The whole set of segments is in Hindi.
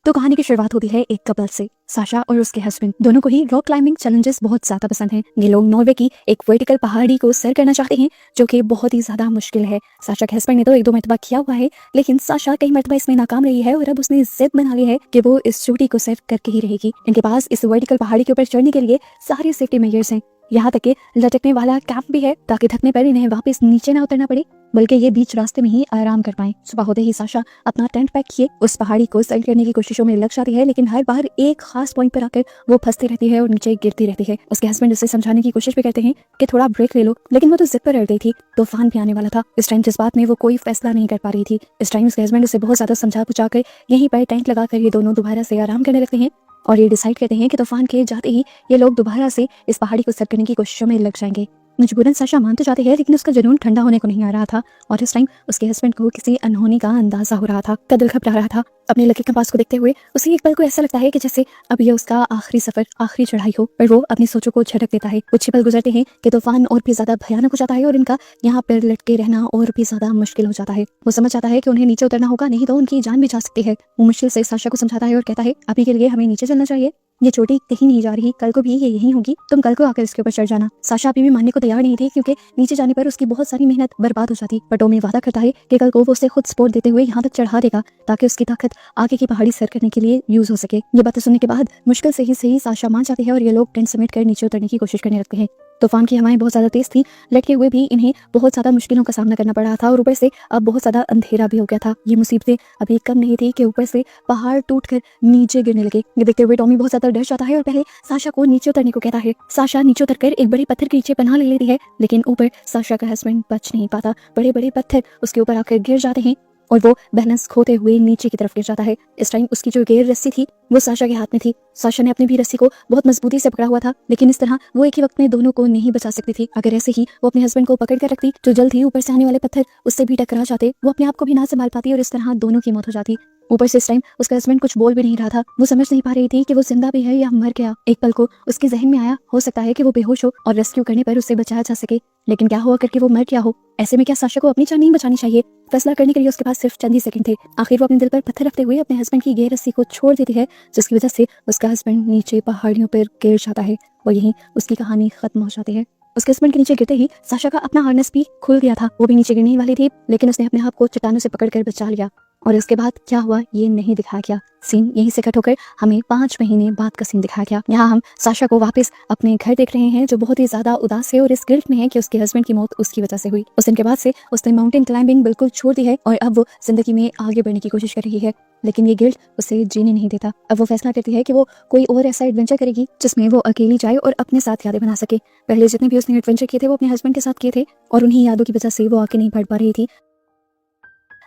तो कहानी की शुरुआत होती है एक कपल से। साशा और उसके हस्बैंड दोनों को ही रॉक क्लाइंबिंग चैलेंजेस बहुत ज्यादा पसंद हैं। ये लोग नॉर्वे की एक वर्टिकल पहाड़ी को सर करना चाहते हैं, जो कि बहुत ही ज्यादा मुश्किल है। साशा के हस्बैंड ने तो एक दो मरतबा किया हुआ है, लेकिन साशा कई मरतबा इसमें नाकाम रही है और अब उसने जिद बना ली है कि वो इस चोटी को सर करके ही रहेगी। इनके पास इस वर्टिकल पहाड़ी के ऊपर चढ़ने के लिए सारे सेफ्टी मेजर्स हैं। यहाँ तक कि लटकने वाला कैंप भी है, ताकि थकने पर इन्हें वापस नीचे ना उतरना पड़े, बल्कि ये बीच रास्ते में ही आराम कर पाएं। सुबह होते ही साशा अपना टेंट पैक किए उस पहाड़ी को सर करने की कोशिशों में लग जाती है, लेकिन हर बार एक खास पॉइंट पर आकर वो फंसती रहती है और नीचे गिरती रहती है। उसके हस्बैंड उसे समझाने की कोशिश भी करते हैं कि थोड़ा ब्रेक ले लो, लेकिन वो तो जिद पर अड़ गई थी। तूफान भी आने वाला था। इस टाइम जज्बात में वो कोई फैसला नहीं कर पा रही थी। इस टाइम उसके हस्बैंड उसे बहुत ज्यादा समझा बुझाकर यहीं पर टेंट लगाकर ये दोनों दोबारा से आराम करने लगते हैं और ये डिसाइड करते हैं कि तूफान के जाते ही ये लोग दोबारा से इस पहाड़ी को सर करने की कोशिशों में लग जाएंगे। मजबूरन साशा मान तो जाती है, लेकिन उसका जुनून ठंडा होने को नहीं आ रहा था और इस टाइम उसके हस्बैंड को किसी अनहोनी का अंदाजा हो रहा था। का दिल घबरा रहा था। अपने लकी कंपास को देखते हुए उसे एक पल को ऐसा लगता है कि जैसे अब ये उसका आखिरी सफर, आखिरी चढ़ाई हो, और वो अपनी सोचों को झटक देता है। कुछ पल गुजरते हैं कि तूफान और भी ज्यादा भयानक हो जाता है और इनका यहाँ पर लटके रहना और भी ज्यादा मुश्किल हो जाता है। वो समझ जाता है कि उन्हें नीचे उतरना होगा, नहीं तो उनकी जान भी जा सकती है। वो मुश्किल से साशा को समझाता है और कहता है, अभी के लिए हमें नीचे चलना चाहिए। ये चोटी कहीं नहीं जा रही, कल को भी ये यहीं होगी, तुम कल को आकर इसके ऊपर चढ़ जाना। साशा अभी भी मानने को तैयार नहीं थी, क्योंकि नीचे जाने पर उसकी बहुत सारी मेहनत बर्बाद हो जाती। पर टॉमी वादा करता है कि कल को वो उसे खुद सपोर्ट देते हुए यहाँ तक चढ़ा देगा, ताकि उसकी ताकत आगे की पहाड़ी सर करने के लिए यूज हो सके। ये बातें सुनने के बाद मुश्किल से ही साशा मान जाती है और ये लोग टेंट समेट कर नीचे उतरने की कोशिश करने लगते हैं। तूफान की हवाएं बहुत ज्यादा तेज थी, लटके हुए भी इन्हें बहुत ज्यादा मुश्किलों का सामना करना पड़ रहा था और ऊपर से अब बहुत ज्यादा अंधेरा भी हो गया था। ये मुसीबतें अभी कम नहीं थी कि ऊपर से पहाड़ टूटकर नीचे गिरने लगे। ये देखते हुए टॉमी बहुत ज्यादा डर जाता है और पहले साशा को नीचे उतरने को कहता है। साशा नीचे उतरकर एक बड़े पत्थर के नीचे पनाह ले लेती है, लेकिन ऊपर साशा का हस्बैंड बच नहीं पाता। बड़े बड़े पत्थर उसके ऊपर आकर गिर जाते हैं और वो बैलेंस खोते हुए नीचे की तरफ गिर जाता है। इस टाइम उसकी जो गेर रस्सी थी वो साशा के हाथ में थी। साशा ने अपनी भी रस्सी को बहुत मजबूती से पकड़ा हुआ था, लेकिन इस तरह वो एक ही वक्त में दोनों को नहीं बचा सकती थी। अगर ऐसे ही वो अपने हस्बैंड को पकड़ कर रखती, जो जल्द ही ऊपर से आने वाले पत्थर उससे भी टकरा जाते, वो अपने आप को भी ना संभाल पाती और इस तरह दोनों की मौत हो जाती। ऊपर से इस टाइम उसका हस्बैंड कुछ बोल भी नहीं रहा था। वो समझ नहीं पा रही थी कि वो जिंदा भी है या मर गया। एक पल को उसके जहन में आया, हो सकता है कि वो बेहोश हो और रेस्क्यू करने पर उसे बचाया जा सके, लेकिन क्या हुआ करके वो मर गया हो। ऐसे में क्या साशा को अपनी जान नहीं बचानी चाहिए? फैसला करने के लिए उसके पास सिर्फ चंद ही सेकंड थे। आखिर वो अपने दिल पर पत्थर रखते हुए अपने हस्बैंड की गेर रस्सी को छोड़ देती है, जिसकी वजह से उसका हस्बैंड नीचे पहाड़ियों पर गिर जाता है और यहीं उसकी कहानी खत्म हो जाती है। उसके हस्बैंड के नीचे गिरते ही साशा का अपना हार्नेस भी खुल गया था। वो भी नीचे गिरने वाली थी, लेकिन उसने अपने आप को चट्टानों से पकड़कर बचा लिया और इसके बाद क्या हुआ ये नहीं दिखाया गया। सीन यहीं से कट होकर हमें 5 महीने बाद का सीन दिखाया गया। यहाँ हम साशा को वापस अपने घर देख रहे हैं, जो बहुत ही ज्यादा उदास है और इस गिल्ट में है कि उसके हस्बैंड की मौत उसकी वजह से हुई। उस दिन के बाद से उसने माउंटेन क्लाइंबिंग बिल्कुल छोड़ दी है और अब वो जिंदगी में आगे बढ़ने की कोशिश कर रही है, लेकिन ये गिल्ट उसे जीने नहीं देता। अब वो फैसला करती है कि वो कोई और ऐसा एडवेंचर करेगी जिसमें वो अकेली जाए और अपने साथ यादें बना सके। पहले जितने भी उसने एडवेंचर किए थे वो अपने हस्बैंड के साथ किए थे और उन्हीं यादों की वजह से वो आगे नहीं बढ़ पा रही थी।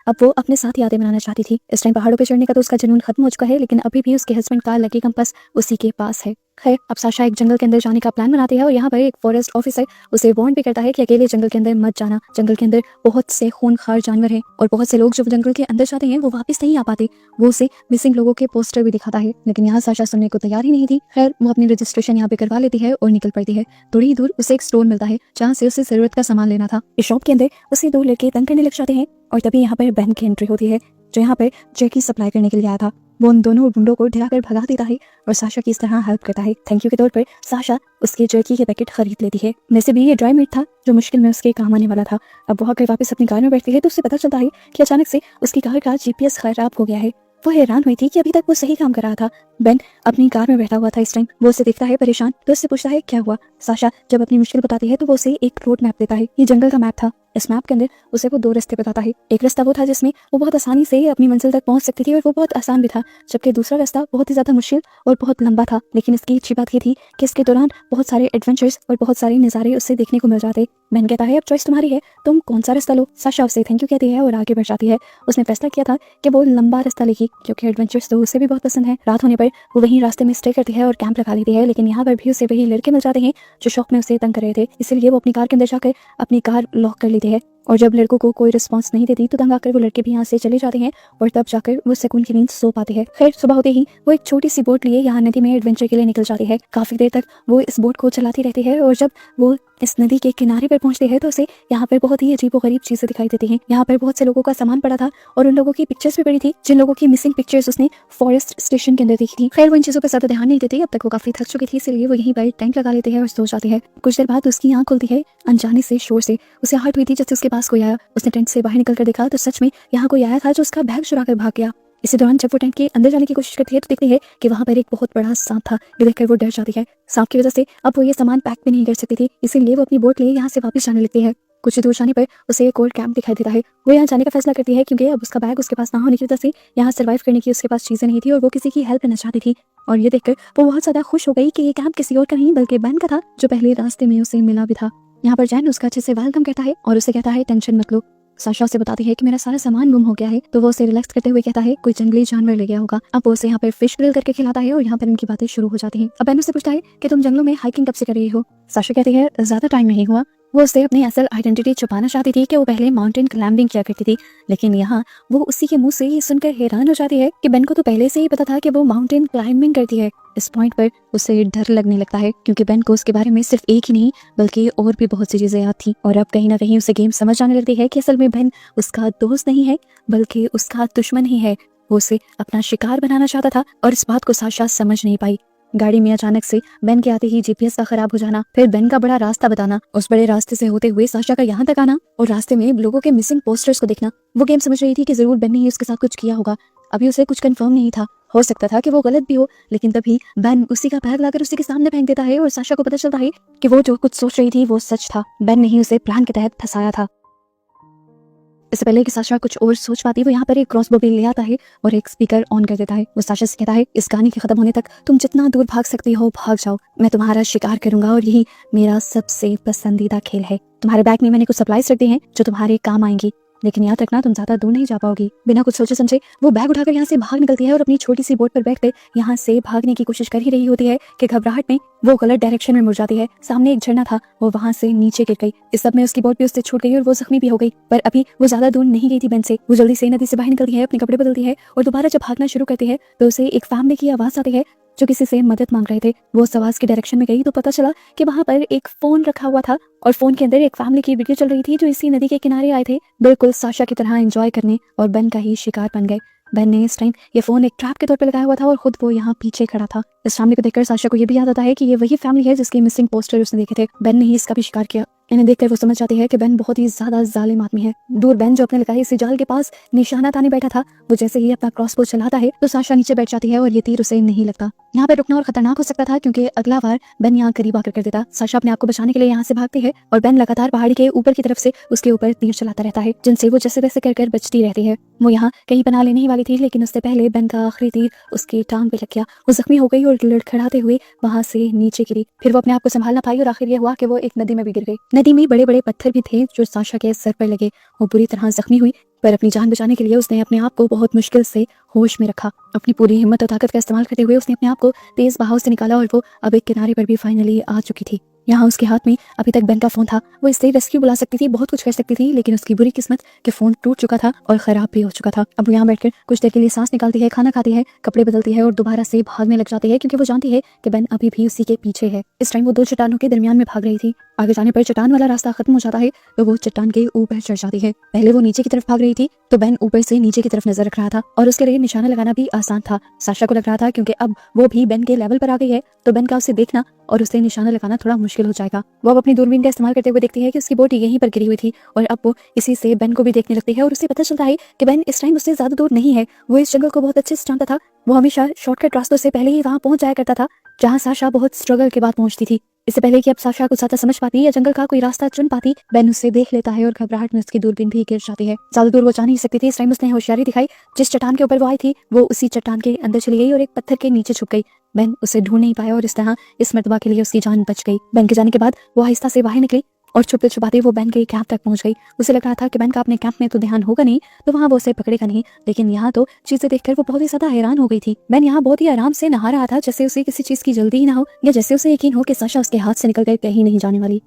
अब वो अपने साथ यादें बनाना चाहती थी। इस टाइम पहाड़ों पे चढ़ने का तो उसका जुनून खत्म हो चुका है, लेकिन अभी भी उसके हस्बैंड का लकी कंपास उसी के पास है। खैर, अब साशा एक जंगल के अंदर जाने का प्लान बनाती है और यहाँ पर एक फॉरेस्ट ऑफिसर उसे वार्न भी करता है कि अकेले जंगल के अंदर मत जाना। जंगल के अंदर बहुत से खूनखार जानवर हैं और बहुत से लोग जो जंगल के अंदर जाते हैं वो वापस नहीं आ पाते। वो उसे मिसिंग लोगों के पोस्टर भी दिखाता है, लेकिन यहाँ साशा सुनने को तैयार ही नहीं थी। खैर, वो अपनी रजिस्ट्रेशन यहाँ पे करवा लेती है और निकल पड़ती है। थोड़ी ही दूर उसे एक स्टोर मिलता है जहाँ से उसे जरूरत का सामान लेना था। इस शॉप के अंदर उसे 2 लड़के तंग करने लग जाते हैं और तभी यहाँ पर बहन की एंट्री होती है, जो यहाँ पर जैकी सप्लाई करने के लिए आया था। वो उन दोनों गुंडों को ढिलाकर भगा देता है और साशा की इस तरह हेल्प करता है। थैंक यू के तौर पर साशा उसके जर्की के पैकेट खरीद लेती है। वैसे भी ये ड्राई मीट था जो मुश्किल में उसके काम आने वाला था। अब वो आकर वापस अपनी कार में बैठती है तो उससे पता चलता है कि अचानक से उसकी कार का जीपीएस खराब हो गया है। वो हैरान हुई थी कि अभी तक वो सही काम कर रहा था। बेन अपनी कार में बैठा हुआ था। इस टाइम वो उसे देखता है परेशान, तो उससे पूछता है क्या हुआ। साशा जब अपनी मुश्किल बताती है तो वो उसे एक रोड मैप देता है। ये जंगल का मैप था। इस मैप के अंदर उसे वो 2 रास्ते बताता है। एक रास्ता वो था जिसमें वो बहुत आसानी से अपनी मंजिल तक पहुंच सकती थी और वो बहुत आसान भी था, जबकि दूसरा रास्ता बहुत ही ज्यादा मुश्किल और बहुत लंबा था। लेकिन इसकी अच्छी बात ये थी कि इसके दौरान बहुत सारे एडवेंचर्स और बहुत सारे नज़ारे उससे देखने को मिल जाते। मैंने कहता है अब चॉइस तुम्हारी है, तुम कौन सा रास्ता लो। साशा उसे थैंक यू कहती है और आगे बढ़ जाती है। उसने फैसला किया था कि वो लंबा रास्ता लेगी, क्योंकि एडवेंचर्स तो उसे भी बहुत पसंद है। रात होने पर वो वहीं रास्ते में स्टे करती है और कैंप लगा लेती है, लेकिन यहाँ पर भी उसे वही लड़के मिल जाते हैं जो शौक में उसे तंग कर रहे थे। इसलिए वो अपनी कार के अंदर जाकर अपनी कार लॉक कर लेती है और जब लड़कों को कोई रिस्पांस नहीं देती तो तंग आकर वो लड़के भी यहाँ से चले जाते हैं और तब जाकर वो सुकून की नींद सो पाते हैं। खैर, सुबह होते ही वो एक छोटी सी बोट लिए यहाँ नदी में एडवेंचर के लिए निकल जाती है। काफी देर तक वो इस बोट को चलाती रहती है और जब वो इस नदी के किनारे पर पहुंचते हैं तो उसे यहाँ पर बहुत ही अजीबोगरीब चीजें दिखाई देती हैं। यहाँ पर बहुत से लोगों का सामान पड़ा था और उन लोगों की पिक्चर्स भी पड़ी थी जिन लोगों की मिसिंग पिक्चर्स उसने फॉरेस्ट स्टेशन के अंदर देखी थी। खैर वो इन चीजों पर ज्यादा ध्यान नहीं देती, अब तक वो काफी थक चुकी थी, इसलिए वो यहीं पर टेंट लगा लेते हैं और सो जाती है। कुछ देर बाद उसकी आंख खुलती है अनजाने से शोर से। उसे आहट हुई थी जैसे उसके पास कोई आया। उसने टेंट से बाहर निकल कर देखा तो सच में यहाँ कोई आया था जो उसका बैग चुरा कर भाग गया। इसी दौरान जब वो टेंट के अंदर जाने की कोशिश करती है तो देखती है कि वहाँ पर एक बहुत बड़ा सांप था। ये देखकर वो डर जाती है। सांप की वजह से अब वो ये सामान पैक भी नहीं कर सकती थी, इसीलिए वो अपनी बोट लिए यहाँ से वापस जाने लगती है। कुछ दूर जाने पर उसे एक और कैंप दिखाई देता है। वो यहाँ जाने का फैसला करती है क्योंकि अब उसका बैग उसके पास ना होने की वजह से यहाँ सर्वाइव करने की उसके पास चीजें नहीं थी और वो किसी की हेल्प करना चाहती थी। और ये देखकर वो बहुत ज्यादा खुश हो गई कि ये कैंप किसी और का नहीं बल्कि बैन का था जो पहले रास्ते में उसे मिला भी था। यहाँ पर जैन उसका अच्छे से वेलकम करता है और उसे कहता है टेंशन मत लो। साशा उसे बताती है कि मेरा सारा सामान गुम हो गया है, तो वो उसे रिलैक्स करते हुए कहता है कोई जंगली जानवर ले गया होगा। अब वो उसे यहाँ पर फिश ग्रिल करके खिलाता है और यहाँ पर इनकी बातें शुरू हो जाती हैं। अब बैन उससे पूछता है कि तुम जंगलों में हाइकिंग कब से कर रही हो। साशा कहती है ज्यादा टाइम नहीं हुआ। वो उससे अपनी असल आइडेंटिटी छुपाना चाहती थी कि वो पहले माउंटेन क्लाइंबिंग किया करती थी, लेकिन यहाँ वो उसी के मुंह से ये सुनकर हैरान हो जाती है कि बेन को तो पहले से ही पता था कि वो माउंटेन क्लाइंबिंग करती है। इस पॉइंट पर उसे डर लगने लगता है क्योंकि बेन को उसके बारे में सिर्फ एक ही नहीं बल्कि और भी बहुत सी चीजें याद थी और अब कहीं ना कहीं उसे गेम समझ आने लगती है कि असल में बेन उसका दोस्त नहीं है बल्कि उसका दुश्मन ही है। वो उसे अपना शिकार बनाना चाहता था और इस बात को साशा समझ नहीं पाई। गाड़ी में अचानक से बेन के आते ही जीपीएस का खराब हो जाना, फिर बेन का बड़ा रास्ता बताना, उस बड़े रास्ते से होते हुए साशा का यहाँ तक आना और रास्ते में लोगों के मिसिंग पोस्टर्स को देखना। वो गेम समझ रही थी कि जरूर बेन ने ही उसके साथ कुछ किया होगा। अभी उसे कुछ कंफर्म नहीं था, हो सकता था कि वो गलत भी हो, लेकिन तभी बेन उसी का बैग लाकर उसी के सामने फेंक देता है और साशा को पता चलता है कि वो जो कुछ सोच रही थी वो सच था। बेन ने ही उसे प्लान के तहत फंसाया था। इससे पहले कि साशा कुछ और सोच पाती वो यहाँ पर एक क्रॉसबो भी ले आता है और एक स्पीकर ऑन कर देता है। वो साशा से कहता है इस गाने के खत्म होने तक तुम जितना दूर भाग सकती हो भाग जाओ, मैं तुम्हारा शिकार करूंगा और यही मेरा सबसे पसंदीदा खेल है। तुम्हारे बैग में मैंने कुछ सप्लाईज रख दी हैं जो तुम्हारे काम आएंगी, लेकिन याद रखना तुम ज्यादा दूर नहीं जा पाओगी। बिना कुछ सोचे समझे वो बैग उठाकर यहाँ से भाग निकलती है और अपनी छोटी सी बोट पर बैठकर यहाँ से भागने की कोशिश कर ही रही होती है कि घबराहट में वो गलत डायरेक्शन में मुड़ जाती है। सामने एक झरना था, वो वहाँ से नीचे गिर गई। इस सब में उसकी बोट भी उससे छूट गई और वो जख्मी भी हो गई। पर अभी वो ज्यादा दूर नहीं गई थी बेन से। वो जल्दी से नदी से बाहर निकलती है, अपने कपड़े बदलती है और दोबारा जब भागना शुरू करती है तो उसे एक फैमिली की आवाज आती है जो किसी से मदद मांग रहे थे। वो उस आवाज की डायरेक्शन में गई तो पता चला कि वहाँ पर एक फोन रखा हुआ था और फोन के अंदर एक फैमिली की वीडियो चल रही थी जो इसी नदी के किनारे आए थे बिल्कुल साशा की तरह एंजॉय करने और बेन का ही शिकार बन गए। बेन ने इस टाइम ये फोन एक ट्रैप के तौर पर लगाया हुआ था और खुद वो यहाँ पीछे खड़ा था। इस फैमिली को देखकर साशा को ये भी याद आता है कि ये वही फैमिली है जिसके मिसिंग पोस्टर उसने देखे थे। बेन ने ही इसका भी शिकार किया। इन्हें देखकर वो समझ जाती है कि बेन बहुत ही ज्यादा जालिम आदमी है। दूर बेन जो अपने लगाए इसी जाल के पास निशाना ताने बैठा था, वो जैसे ही अपना क्रॉसबो चलाता है तो साशा नीचे बैठ जाती है और ये तीर उसे नहीं लगता। यहाँ पे रुकना और खतरनाक हो सकता था क्योंकि अगला बार बेन यहाँ करीब आकर कर देता। साशा अपने आप को बचाने के लिए यहाँ से भागती है और बेन लगातार पहाड़ी के ऊपर की तरफ से उसके ऊपर तीर चलाता रहता है जिनसे वो जैसे तैसे कर बचती रहती है। वो यहाँ कहीं पनाह लेने ही वाली थी लेकिन उससे पहले बेन का आखिरी तीर उसकी टांग पे लग गया। वो जख्मी हो गई और लड़खड़ाते हुए वहां से नीचे गिरी। फिर वो अपने आप को संभालना पाई और आखिर ये हुआ कि वो एक नदी में भी गिर गई। नदी में बड़े बड़े पत्थर भी थे जो साशा के सर पर लगे। वो बुरी तरह जख्मी हुई पर अपनी जान बचाने के लिए उसने अपने आप को बहुत मुश्किल से होश में रखा। अपनी पूरी हिम्मत और ताकत का इस्तेमाल करते हुए उसने अपने आप को तेज बहाव से निकाला और वो अब एक किनारे पर भी फाइनली आ चुकी थी। यहाँ उसके हाथ में अभी तक बेन का फोन था। वो इससे रेस्क्यू बुला सकती थी, बहुत कुछ कर सकती थी, लेकिन उसकी बुरी किस्मत कि फोन टूट चुका था और खराब भी हो चुका था। अब वो यहाँ बैठकर कुछ देर के लिए सांस निकालती है, खाना खाती है, कपड़े बदलती है और दोबारा से भागने लग जाती है क्योंकि वो जानती है कि बेन अभी भी उसी के पीछे है। इस टाइम वो दो चट्टानों के दरमियान में भाग रही थी। आगे जाने पर चट्टान वाला रास्ता खत्म हो जाता है तो वो चट्टान के ऊपर चढ़ जाती है। पहले वो नीचे की तरफ भाग रही थी तो बेन ऊपर से नीचे की तरफ नजर रख रहा था और उसके लिए निशाना लगाना भी आसान था। साशा को लग रहा था क्योंकि अब वो भी बेन के लेवल पर आ गई है तो बेन का उसे देखना और उसे निशाना लगाना थोड़ा मुश्किल हो जाएगा। वो अब अपनी दूरबीन का इस्तेमाल करते हुए देखती है कि उसकी बोट यहीं पर गिरी हुई थी और अब वो इसी से बेन को भी देखने लगती है और उसे पता चलता है कि बेन इस टाइम उससे ज्यादा दूर नहीं है। वो इस जंगल को बहुत अच्छे से जानता था। वो हमेशा शॉर्टकट रास्तों से पहले ही वहां पहुंच जाया करता था जहाँ साशा बहुत स्ट्रगल के बाद पहुंचती थी। इससे पहले कि अब साशा कुछ ज्यादा समझ पाती या जंगल का कोई रास्ता चुन पाती, बेन उसे देख लेता है और घबराहट में उसकी दूरबीन भी गिर जाती है। ज्यादा दूर वो जा नहीं सकती थी। इस टाइम उसने होशियारी दिखाई। जिस चट्टान के ऊपर वो आई थी वो उसी चट्टान के अंदर चली गई और एक पत्थर के नीचे छुप गई। बेन उसे ढूंढ नहीं पाया और इस तरह इस मर्तबा के लिए उसकी जान बच गई। बेन के जाने के बाद वो आहिस्ता से बाहर निकली और छुपते छुपाते वो बेन के कैंप तक पहुंच गई। उसे लग रहा था कि बेन का अपने कैंप में तो ध्यान होगा नहीं तो वहां वो उसे पकड़ेगा नहीं, लेकिन यहाँ तो चीजें देखकर वो बहुत ही ज्यादा हैरान हो गई थी। बेन यहाँ बहुत ही आराम से नहा रहा था जैसे उसे किसी चीज की जल्दी ही ना हो या जैसे उसे यकीन हो कि साशा उसके हाथ से निकल कर कहीं नहीं जाने वाली।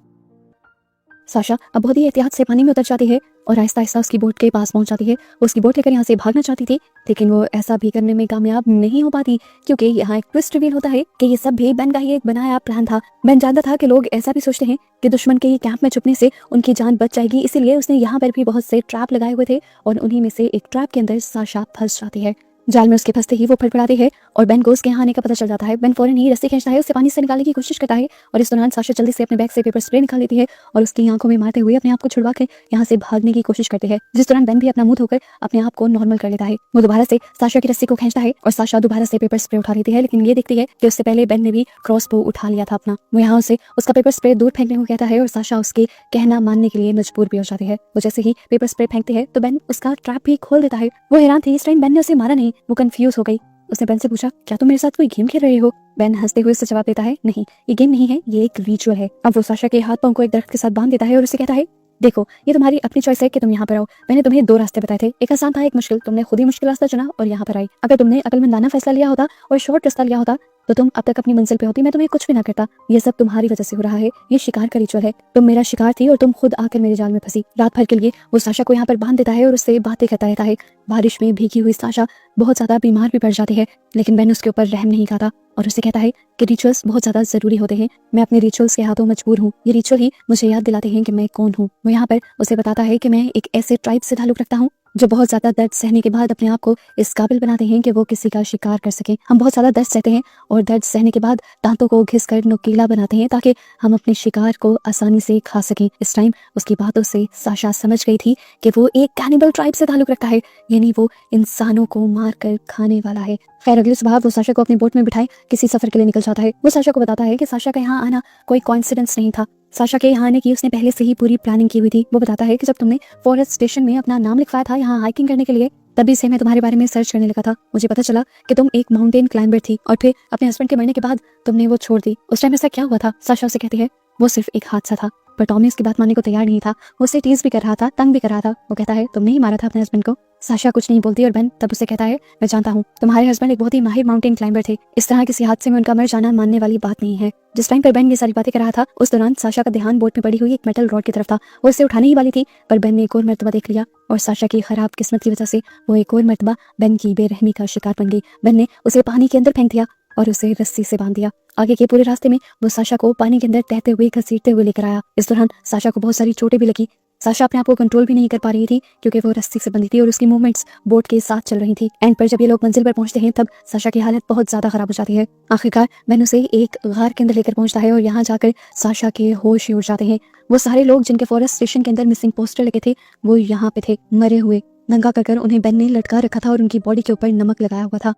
साशा अब बहुत ही एहतियात से पानी में उतर जाती है और आहिस्ता आहिस्ता उसकी बोट के पास पहुंच जाती है। वो उसकी बोट लेकर यहाँ से भागना चाहती थी, लेकिन वो ऐसा भी करने में कामयाब नहीं हो पाती, क्योंकि यहाँ एक ट्विस्ट रिवील होता है कि ये सब भी बेन का ही एक बनाया प्लान था। बेन जानता था कि लोग ऐसा भी सोचते हैं कि दुश्मन के कैंप में छुपने से उनकी जान बच जाएगी, इसीलिए उसने यहाँ पर भी बहुत से ट्रैप लगाए हुए थे और उन्हीं में से एक ट्रैप के अंदर साशा फंस जाती है। जाल में उसके फंसते ही वो फड़फड़ाती है और बेन को उसके यहाँ आने का पता चल जाता है। बेन फौरन ही रस्सी खींचता है, उसे पानी से निकालने की कोशिश करता है और इस दौरान साशा जल्दी से अपने बैग से पेपर स्प्रे निकाल लेती है और उसकी आंखों में मारते हुए अपने आप को छुड़वा कर यहाँ से भागने की कोशिश करती है, जिस दौरान बेन भी अपना मुंह धोकर अपने आप को नॉर्मल कर लेता है। वो दोबारा से साशा की रस्सी को खींचता है और साशा दोबारा से पेपर स्प्रे उठा लेती है, लेकिन ये देखती है कि उससे पहले बेन ने भी क्रॉसबो उठा लिया था अपना। वो यहाँ से उसका पेपर स्प्रे दूर फेंकने को कहता है और साशा उसके कहना मानने के लिए मजबूर भी हो जाती है। वो जैसे ही पेपर स्प्रे फेंकती है तो बेन उसका ट्रैप भी खोल देता है। वो हैरान थी, इस टाइम बेन ने उसे मारा नहीं। वो कंफ्यूज हो गई। उसने बेन से पूछा, क्या तुम मेरे साथ कोई गेम खेल रहे हो? बेन हंसते हुए उससे जवाब देता है, नहीं, ये गेम नहीं है, ये एक रिचुअल है। अब वो साशा के हाथ पांव को एक दरख्त के साथ बांध देता है और उसे कहता है, देखो, ये तुम्हारी अपनी चॉइस है कि तुम यहाँ पर आओ। मैंने तुम्हें 2 रास्ते बताए थे, एक आसान था, एक मुश्किल। तुमने खुद ही मुश्किल रास्ता चुना और यहाँ पर आई। अगर तुमने अकलमंदाना फैसला लिया होता और शॉर्ट रास्ता लिया होता तो तुम अब तक अपनी मंजिल पे होती। मैं तुम्हें कुछ भी ना करता। ये सब तुम्हारी वजह से हो रहा है। ये शिकार का रिचुअल है। तुम मेरा शिकार थी और तुम खुद आकर मेरे जाल में फंसी। रात भर के लिए वो साशा को यहाँ पर बांध देता है और उससे बातें करता रहता है। बारिश में भीगी हुई साशा बहुत ज्यादा बीमार भी पड़ जाती है, लेकिन बेन उसके ऊपर रहम नहीं खाता और उसे कहता है कि रिचुअल्स बहुत ज्यादा जरूरी होते हैं। मैं अपने रिचुअल्स के हाथों मजबूर हूँ। ये रिचुअल ही मुझे याद दिलाते हैं कि मैं कौन हूँ। वो यहाँ पर उसे बताता है कि मैं एक ऐसे ट्राइब से ताल्लुक रखता हूँ जो बहुत ज्यादा दर्द सहने के बाद अपने आप को इस काबिल बनाते हैं कि वो किसी का शिकार कर सके। हम बहुत ज्यादा दर्द सहते हैं और दर्द सहने के बाद दांतों को घिसकर नुकीला बनाते हैं ताकि हम अपने शिकार को आसानी से खा सकें। इस टाइम उसकी बातों से साशा समझ गई थी कि वो एक कैनिबल ट्राइब से ताल्लुक रखता है, यानी वो इंसानों को मार कर खाने वाला है। खैर, अगली सुबह वो साशा को अपनी बोट में बिठाए किसी सफर के लिए निकल जाता है। वो साशा को बताता है कि साशा का यहाँ आना कोई कोइंसिडेंस नहीं था। साशा के यहाँ आने की उसने पहले से ही पूरी प्लानिंग की हुई थी। वो बताता है कि जब तुमने फॉरेस्ट स्टेशन में अपना नाम लिखवाया था यहाँ हाइकिंग करने के लिए, तभी से मैं तुम्हारे बारे में सर्च करने लगा था। मुझे पता चला कि तुम एक माउंटेन क्लाइंबर थी और फिर अपने हस्बैंड के मरने के बाद तुमने वो छोड़ दी। उस टाइम ऐसा क्या हुआ था? साशा उसे कहती है, वो सिर्फ एक हादसा था। पर टॉमी उसकी बात मानने को तैयार नहीं था। वो उसे टीज भी कर रहा था, तंग भी कर रहा था। वो कहता है, तुमने ही मारा था अपने हस्बैंड को। साशा कुछ नहीं बोलती और बेन तब उसे कहता है, मैं जानता हूँ, तुम्हारे हस्बैंड एक बहुत ही माहिर माउंटेन क्लाइंबर थे। इस तरह किसी हादसे में उनका मर जाना मानने वाली बात नहीं है। जिस टाइम पर बेन ये सारी बातें कर रहा था, उस दौरान साशा का ध्यान बोट में पड़ी हुई एक मेटल रॉड की तरफ था। वो इसे उठाने ही वाली थी, पर बेन ने एक और मर्तबा देख लिया और साशा की खराब किस्मत की वजह से वो एक और मर्तबा बेन की बेरहमी का शिकार बन गई। बेन ने उसे पानी के अंदर फेंक दिया और उसे रस्सी से बांध दिया। आगे के पूरे रास्ते में वो साशा को पानी के अंदर तैरते हुए घसीटते हुए लेकर आया। इस दौरान साशा को बहुत सारी चोटें भी लगी। साशा अपने आप को कंट्रोल भी नहीं कर पा रही थी क्योंकि वो रस्सी से बंधी थी और उसकी मूवमेंट्स बोट के साथ चल रही थी। एंड पर जब ये लोग मंजिल पर पहुंचते हैं तब साशा की हालत बहुत ज्यादा खराब हो जाती है। आखिरकार बेन उसे एक गार के अंदर लेकर पहुंचता है और यहाँ जाकर साशा के होश ही उड़ जाते हैं। वो सारे लोग जिनके फॉरेस्ट स्टेशन के अंदर मिसिंग पोस्टर लगे थे वो यहाँ पे थे, मरे हुए। नंगा कर उन्हें बेन ने लटका रखा था और उनकी बॉडी के ऊपर नमक लगाया हुआ था।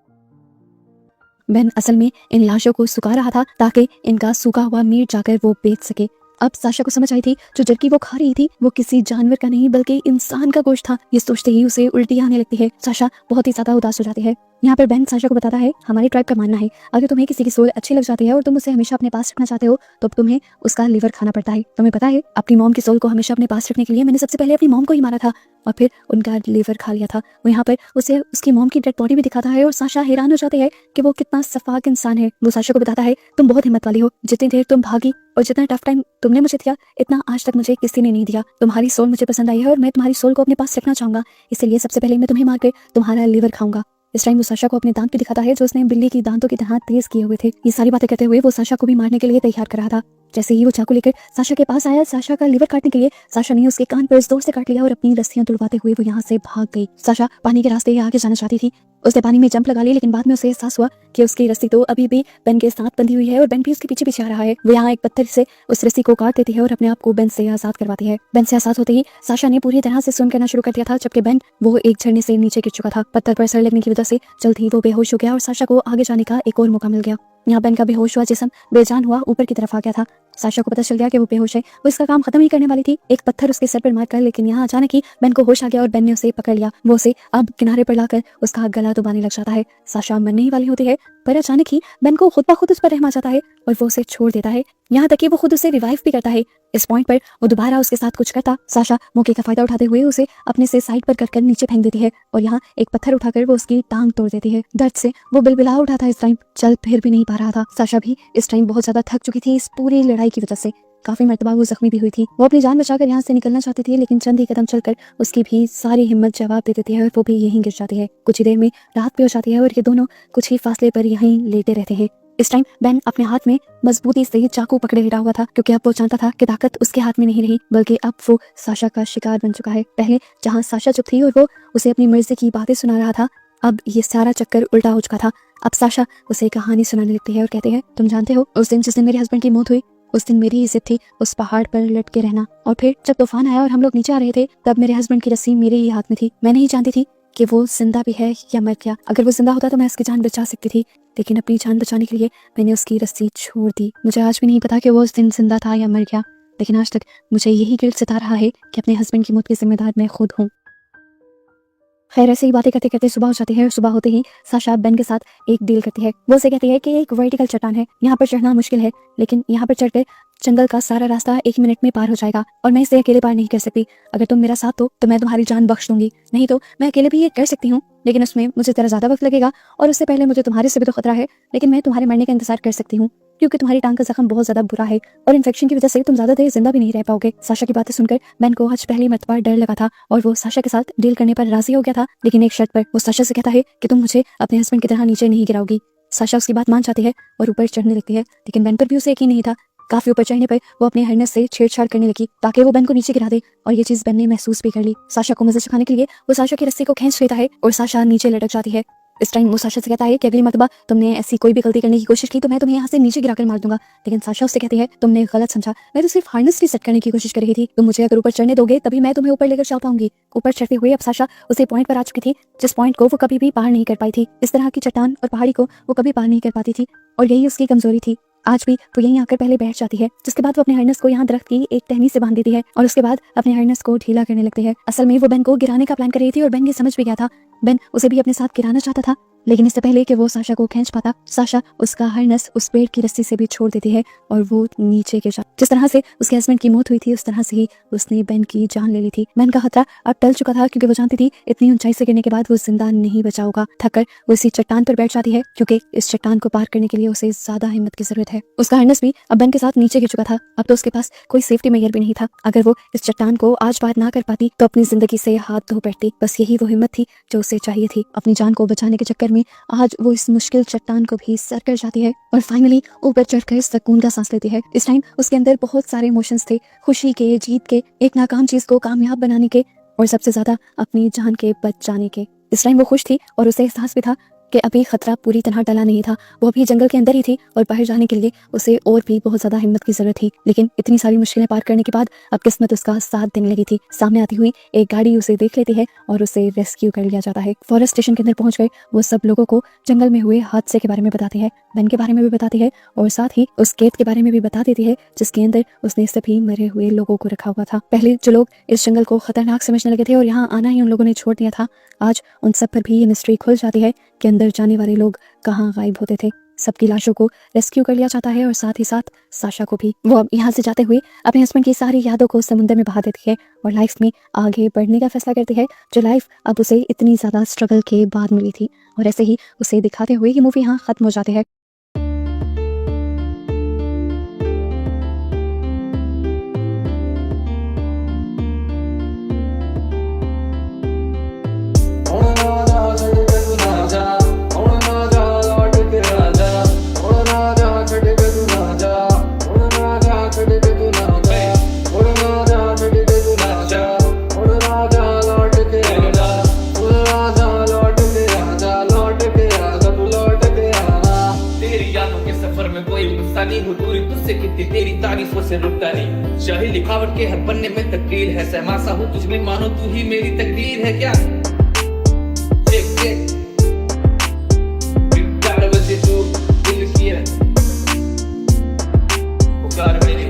बेन असल में इन लाशों को सुखा रहा था ताकि इनका सूखा हुआ मीट जाकर वो बेच सके। अब साशा को समझ आई थी जो जर्की वो खा रही थी वो किसी जानवर का नहीं बल्कि इंसान का गोश्त था। ये सोचते ही उसे उल्टी आने लगती है। साशा बहुत ही ज्यादा उदास हो जाती है। यहाँ पर बेन साशा को बताता है, हमारी ट्राइब का मानना है अगर तुम्हें किसी की सोल अच्छी लग जाती है और तुम उसे हमेशा अपने पास रखना चाहते हो तो तुम्हें उसका लिवर खाना पड़ता है। तुम्हें पता है, अपनी मॉम की सोल को हमेशा अपने पास रखने के लिए मैंने सबसे पहले अपनी मॉम को ही मारा था और फिर उनका लिवर खा लिया था। वो यहाँ पर उसे उसकी मॉम की डेड बॉडी भी दिखाता है और साशा हैरान हो जाती है कि वो कितना सफाक इंसान है। वो साशा को बताता है, तुम बहुत हिम्मत वाली हो। जितनी देर तुम भागी और जितना टफ टाइम तुमने मुझे दिया इतना आज तक मुझे किसी ने नहीं दिया। तुम्हारी सोल मुझे पसंद आई है और मैं तुम्हारी सोल को अपने पास रखना चाहूंगा, इसलिए सबसे पहले मैं तुम्हें मारकर तुम्हारा लिवर खाऊंगा। इस टाइम वो साशा को अपने दांत भी दिखाता है जो उसने बिल्ली की दांतों की तरह तेज किए हुए थे। ये सारी बातें करते हुए वो साशा को भी मारने के लिए तैयार कर रहा था। जैसे ही वो चाकू लेकर साशा के पास आया साशा का लिवर काटने के लिए, साशा ने उसके कान पर जोर से काट लिया और अपनी रस्सियां तुड़वाते हुए वो यहाँ से भाग गई। साशा पानी के रास्ते आगे जाना चाहती थी। उसने पानी में जंप लगा ली, लेकिन बाद में उसे एहसास हुआ कि उसकी रस्सी तो अभी भी बेन के साथ बंधी हुई है और बेन भी उसके पीछे पीछे आ रहा है। वो यहाँ एक पत्थर से उस रस्सी को काट देती है और अपने आप को बेन से आजाद करवाती है। बेन से आजाद होते ही साशा ने पूरी तरह से स्विम करना शुरू कर दिया था, जबकि बेन वो एक झरने से नीचे गिर चुका था। पत्थर पर सर लगने की वजह से जल्द ही वो बेहोश हो गया और साशा को आगे जाने का एक और मौका मिल गया। यहाँ बेन का बेहोश हुआ जिस्म बेजान हुआ ऊपर की तरफ आ गया था। साशा को पता चल गया कि वो बेहोश है। वो इसका काम खत्म ही करने वाली थी, एक पत्थर उसके सर पर मारकर, लेकिन यहाँ अचानक ही बेन को होश आ गया और बेन ने उसे पकड़ लिया। वो उसे अब किनारे पर लाकर उसका गला दबाने लग जाता है। साशा मरने ही वाली होती है, पर अचानक ही बेन को खुद ब खुद उस पर रहम आ जाता है और वो उसे छोड़ देता है। यहाँ तक कि वो खुद उसे रिवाइव भी करता है। इस पॉइंट पर वो दोबारा उसके साथ कुछ करता, साशा मौके का फायदा उठाते हुए उसे अपने से साइड पर कर नीचे फेंक देती है और यहाँ एक पत्थर उठाकर वो उसकी टांग तोड़ देती है। दर्द से वो बिलबिला उठा था। इस टाइम चल फिर भी नहीं पा रहा था। साशा भी इस टाइम बहुत ज्यादा थक चुकी थी इस पूरी लड़ाई की वजह से। काफी मरतबा वो जख्मी भी हुई थी। वो अपनी जान बचाकर यहाँ से निकलना चाहती थी, लेकिन चंद ही कदम चलकर उसकी भी सारी हिम्मत जवाब दे देती है और वो भी यहीं गिर जाती है। कुछ ही देर में रात भी हो जाती है और ये दोनों कुछ ही फासले पर यहीं लेटे रहते हैं। इस टाइम बेन अपने हाथ में मजबूती से चाकू पकड़े लेटा हुआ था, क्योंकि अब वो जानता था कि ताकत उसके हाथ में नहीं रही, बल्कि अब वो साशा का शिकार बन चुका है। पहले जहाँ साशा चुप थी और वो उसे अपनी मर्जी की बातें सुना रहा था, अब ये सारा चक्कर उल्टा हो चुका था। अब साशा उसे कहानी सुनाने लगती है और कहती है, तुम जानते हो उस दिन जिस दिन मेरे हस्बैंड की मौत हुई, उस दिन मेरी ही जिद थी उस पहाड़ पर लटके रहना, और फिर जब तूफान आया और हम लोग नीचे आ रहे थे, तब मेरे हस्बैंड की रस्सी मेरे ही हाथ में थी। मैं नहीं जानती थी कि वो जिंदा भी है या मर गया। अगर वो जिंदा होता तो मैं उसकी जान बचा सकती थी, लेकिन अपनी जान बचाने के लिए मैंने उसकी रस्सी छोड़ दी। मुझे आज भी नहीं पता कि वो उस दिन जिंदा था या मर गया, लेकिन आज तक मुझे यही गिल्ट सता रहा है कि अपने हस्बैंड की मौत की जिम्मेदार मैं खुद हूँ। खैर, ऐसे ही बातें करते करते सुबह हो जाती है और सुबह होते ही साशा बेन के साथ एक डील करती है। वो उसे कहती है कि एक वर्टिकल चट्टान है, यहाँ पर चढ़ना मुश्किल है, लेकिन यहाँ पर चढ़कर जंगल का सारा रास्ता 1 मिनट में पार हो जाएगा, और मैं इसे अकेले पार नहीं कर सकती। अगर तुम मेरा साथ दो तो मैं तुम्हारी जान बख्श दूंगी, नहीं तो मैं अकेले भी ये कर सकती हूँ, लेकिन उसमें मुझे तेरा ज्यादा वक्त लगेगा, और उससे पहले मुझे तुम्हारे से भी तो खतरा है, लेकिन मैं तुम्हारे मरने का इंतजार कर सकती हूँ, क्योंकि तुम्हारी टांग का जख्म बहुत ज्यादा बुरा है और इन्फेक्शन की वजह से तुम ज्यादा देर जिंदा भी नहीं रह पाओगे। साशा की बातें सुनकर बेन को आज पहली मर्तबा डर लगा था और वो साशा के साथ डील करने पर राजी हो गया था, लेकिन एक शर्त पर। वो साशा से कहता है कि तुम मुझे अपने हस्बैंड की तरह नीचे नहीं गिराओगी। साशा उसकी बात मान जाती है और ऊपर चढ़ने लगती है, लेकिन बेन पर भी उसे यकीन नहीं था। काफी ऊपर चढ़ने पर वो अपने हरनेस से छेड़छाड़ करने लगी ताकि वो बेन को नीचे गिरा दे, और ये चीज बेन ने महसूस भी कर ली। साशा को मजे चखाने के लिए वो साशा की रस्सी को खींच लेता है और साशा नीचे लटक जाती है। इस टाइम वो साशा से कहता है कि अगली मर्तबा तुमने ऐसी कोई भी गलती करने की कोशिश की तो मैं तुम्हें यहाँ से नीचे गिराकर मार दूंगा, लेकिन साशा उससे कहती है, तुमने गलत समझा, मैं तो सिर्फ हार्नेस सेट करने की कोशिश कर रही थी, तुम मुझे अगर ऊपर चढ़ने दोगे तभी मैं तुम्हें ऊपर लेकर चल पाऊंगी। ऊपर चढ़ते हुए अब साशा उसे पॉइंट पर आ चुकी थी जिस पॉइंट को वो कभी भी पार नहीं कर पाई थी। इस तरह की चट्टान और पहाड़ी को वो कभी पार नहीं कर पाती थी, और यही उसकी कमजोरी थी। आज भी वो यहीं आकर पहले बैठ जाती है, जिसके बाद वो अपने हार्नेस को यहाँ दरख्त की एक टहनी से बांध देती है और उसके बाद अपने हार्नेस को ढीला करने लगती है। असल में वो बेन को गिराने का प्लान कर रही थी और बेन ये समझ भी गया था। बेन उसे भी अपने साथ गिराना चाहता था, लेकिन इससे पहले कि वो साशा को खींच पाता, साशा उसका हार्नेस उस पेड़ की रस्सी से भी छोड़ देती है और वो नीचे गिर जाती। जिस तरह से उसके हस्बैंड की मौत हुई थी उस तरह से ही उसने बेन की जान ले ली थी। बेन का खतरा अब टल चुका था, क्योंकि वो जानती थी इतनी ऊंचाई से गिरने के बाद वो जिंदा नहीं बचा होगा। थककर वो इसी चट्टान पर बैठ जाती है, क्योंकि इस चट्टान को पार करने के लिए उसे ज्यादा हिम्मत की जरूरत है। उसका हार्नेस भी अब बेन के साथ नीचे गिर चुका था। अब तो उसके पास कोई सेफ्टी मेजर भी नहीं था। अगर वो इस चट्टान को आज पार ना कर पाती तो अपनी जिंदगी से हाथ धो बैठती। बस यही वो हिम्मत थी जो उसे चाहिए थी। अपनी जान को बचाने के चक्कर में आज वो इस मुश्किल चट्टान को भी सर कर जाती है और फाइनली ऊपर चढ़कर सुकून का सांस लेती है। इस टाइम उसके अंदर बहुत सारे इमोशंस थे, खुशी के, जीत के, एक नाकाम चीज को कामयाब बनाने के, और सबसे ज्यादा अपनी जान के बच जाने के। इस टाइम वो खुश थी और उसे एहसास भी था कि अभी खतरा पूरी तरह टला नहीं था। वो अभी जंगल के अंदर ही थी और बाहर जाने के लिए उसे और भी बहुत ज्यादा हिम्मत की जरूरत थी। लेकिन इतनी सारी मुश्किलें पार करने के बाद अब किस्मत उसका साथ देने लगी थी। सामने आती हुई एक गाड़ी उसे देख लेती है और उसे रेस्क्यू कर लिया जाता है। फॉरेस्ट स्टेशन के अंदर पहुंचकर वो सब लोगों को जंगल में हुए हादसे के बारे में बताती है, बेन के बारे में भी बताती है और साथ ही उस केत के बारे में भी बता देती है जिसके अंदर उसने सभी मरे हुए लोगों को रखा हुआ था। पहले जो लोग इस जंगल को खतरनाक समझने लगे थे और यहाँ आना ही उन लोगों ने छोड़ दिया था, आज उन सब पर भी ये मिस्ट्री खुल जाती है कि अंदर जाने वाले लोग कहाँ गायब होते थे। सबकी लाशों को रेस्क्यू कर लिया जाता है और साथ ही साथ साशा को भी। वो अब यहाँ से जाते हुए अपने हस्बैंड की सारी यादों को समुद्र में बहा देती है और लाइफ में आगे बढ़ने का फैसला करती है, जो लाइफ अब उसे इतनी ज्यादा स्ट्रगल के बाद मिली थी। और ऐसे ही उसे दिखाते हुए ये मूवी यहाँ खत्म हो जाती है। तेरी तारीफों से रुकता नहीं, शाही लिखावट के हर पन्ने में तकदीर है, सहमासा हूँ तुझ में, मानो तू ही मेरी तकदीर है क्या। चेक चेक प्यार बजे तू दिल की है पुकार मेरी।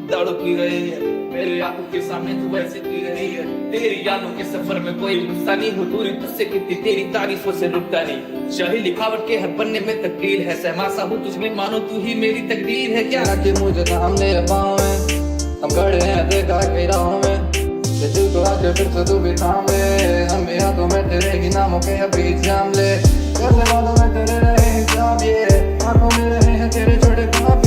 दारू पी रहे हैं तेरी यादों के सफर में कोई गुस्सा नहीं हो, दूरी तुझसे कितनी तेरी तारीफों से रुकता नहीं। शाही लिखावट के हर पन्ने में तकदीर है, सहमासा हूँ तुझमें मानो तू ही मेरी तकदीर है क्या। कि मुझे थामने पाँव में हम खड़े हैं देखा के राहों में, दिल को आके फिर से तू भी थाम ले, हम भी हाथों में तेरे ही नामों के अभी जाम ले, कर ले बातों में तेरे रहे हिसाब, ये आंखों में रहे हैं तेरे छोटे ख्वाब।